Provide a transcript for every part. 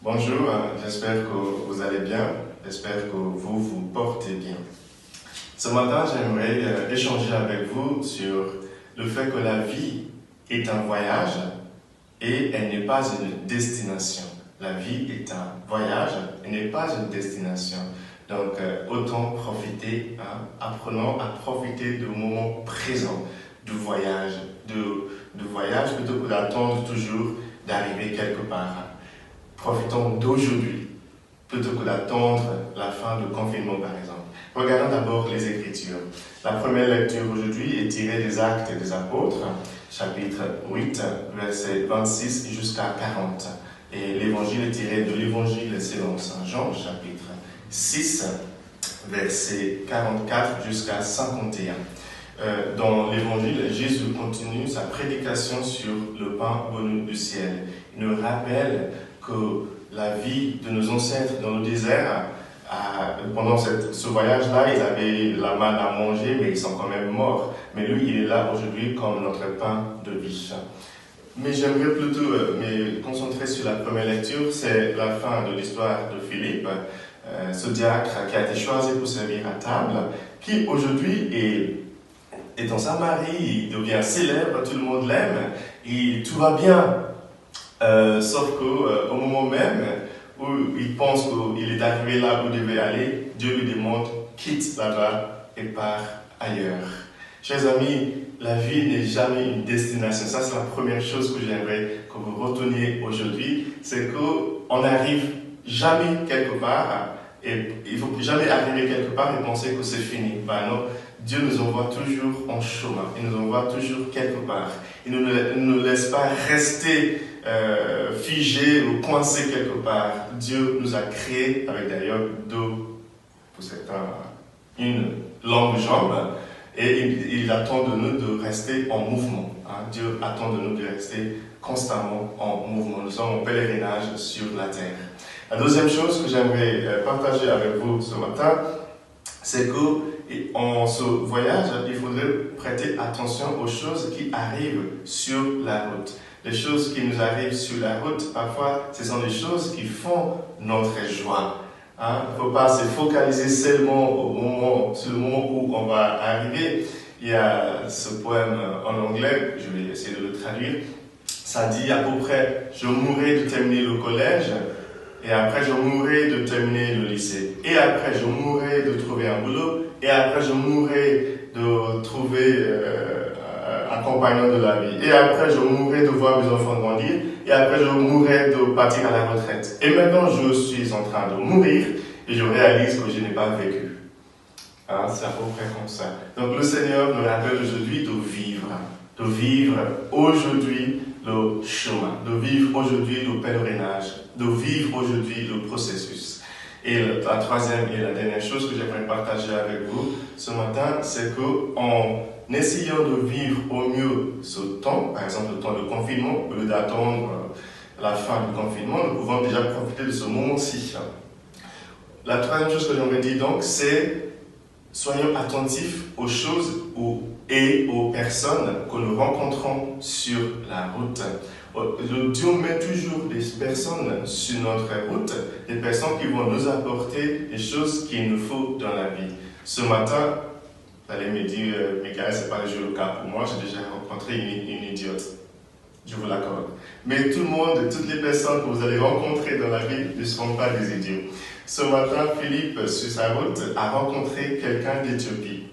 Bonjour, j'espère que vous allez bien, j'espère que vous vous portez bien. Ce matin, j'aimerais échanger avec vous sur le fait que la vie est un voyage et elle n'est pas une destination. La vie est un voyage, elle n'est pas une destination. Donc, autant profiter, apprenons à profiter du moment présent, du voyage, plutôt que d'attendre toujours d'arriver quelque part. Profitons d'aujourd'hui, plutôt que d'attendre la fin du confinement, par exemple. Regardons d'abord les Écritures. La première lecture aujourd'hui est tirée des Actes des Apôtres, chapitre 8, versets 26 jusqu'à 40. Et l'évangile est tiré de l'évangile selon Saint Jean, chapitre 6, versets 44 jusqu'à 51. Dans l'évangile, Jésus continue sa prédication sur le pain venu du ciel. Il nous rappelle que la vie de nos ancêtres dans le désert, pendant ce voyage-là, ils avaient la manne à manger, mais ils sont quand même morts. Mais lui, il est là aujourd'hui comme notre pain de vie. Mais j'aimerais plutôt me concentrer sur la première lecture, c'est la fin de l'histoire de Philippe, ce diacre qui a été choisi pour servir à table, qui aujourd'hui est dans Samarie, il devient célèbre, tout le monde l'aime, et tout va bien. Sauf qu'au moment même où il pense qu'il est arrivé là où il devait aller, Dieu lui demande, quitte là-bas et part ailleurs. Chers amis, la vie n'est jamais une destination. Ça, c'est la première chose que j'aimerais que vous reteniez aujourd'hui. C'est qu'on n'arrive jamais quelque part, et il ne faut jamais arriver quelque part et penser que c'est fini. Ben non, Dieu nous envoie toujours en chemin. Il nous envoie toujours quelque part. Il ne nous laisse pas rester figés ou coincés quelque part. Dieu nous a créés avec d'ailleurs pour certains, une longue jambe. Et il attend de nous de rester en mouvement. Dieu attend de nous de rester constamment en mouvement. Nous sommes en pèlerinage sur la terre. La deuxième chose que j'aimerais partager avec vous ce matin, c'est qu'en ce voyage, il faudrait prêter attention aux choses qui arrivent sur la route. Les choses qui nous arrivent sur la route, parfois, ce sont des choses qui font notre joie. Il ne faut pas se focaliser seulement sur le moment où on va arriver. Il y a ce poème en anglais, je vais essayer de le traduire. Ça dit à peu près, je mourrai de terminer le collège, et après je mourrai de terminer le lycée. Et après je mourrai de trouver un boulot, et après je mourrai de trouver un compagnon de la vie. Et après je mourrai de voir mes enfants grandir, et après je mourrai de partir à la retraite. Et maintenant je suis en train de mourir, et je réalise que je n'ai pas vécu. C'est à peu près comme ça. Donc le Seigneur nous rappelle aujourd'hui de vivre aujourd'hui le chemin, de vivre aujourd'hui le pèlerinage, de vivre aujourd'hui le processus. Et la troisième et la dernière chose que j'aimerais partager avec vous ce matin, c'est qu'en essayant de vivre au mieux ce temps, par exemple le temps de confinement, au lieu d'attendre la fin du confinement, nous pouvons déjà profiter de ce moment-ci. La troisième chose que j'aimerais dire donc, c'est soyons attentifs aux choses et aux personnes que nous rencontrons sur la route. Dieu met toujours des personnes sur notre route, des personnes qui vont nous apporter des choses qu'il nous faut dans la vie. Ce matin, vous allez me dire, Michael, ce n'est pas le cas pour moi, j'ai déjà rencontré une idiote. Je vous l'accorde. Mais tout le monde, toutes les personnes que vous allez rencontrer dans la vie ne seront pas des idiots. Ce matin, Philippe, sur sa route, a rencontré quelqu'un d'Éthiopie.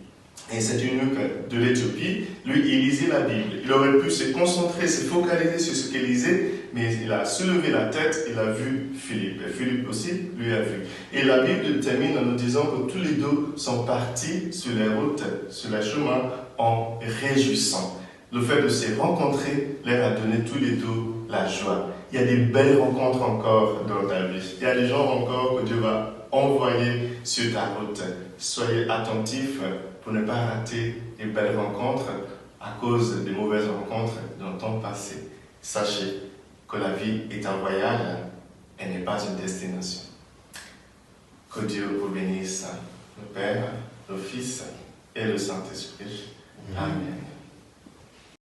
Et cet eunuque de l'Éthiopie, lui, il lisait la Bible. Il aurait pu se concentrer, se focaliser sur ce qu'il lisait, mais il a soulevé la tête, il a vu Philippe. Et Philippe aussi, lui a vu. Et la Bible termine en nous disant que tous les deux sont partis sur les routes, sur les chemins, en réjouissant. Le fait de se rencontrer leur a donné tous les deux la joie. Il y a des belles rencontres encore dans ta vie. Il y a des gens encore que Dieu va envoyer sur ta route. Soyez attentifs pour ne pas rater les belles rencontres à cause des mauvaises rencontres dans le temps passé. Sachez que la vie est un voyage, elle n'est pas une destination. Que Dieu vous bénisse, le Père, le Fils et le Saint-Esprit. Amen.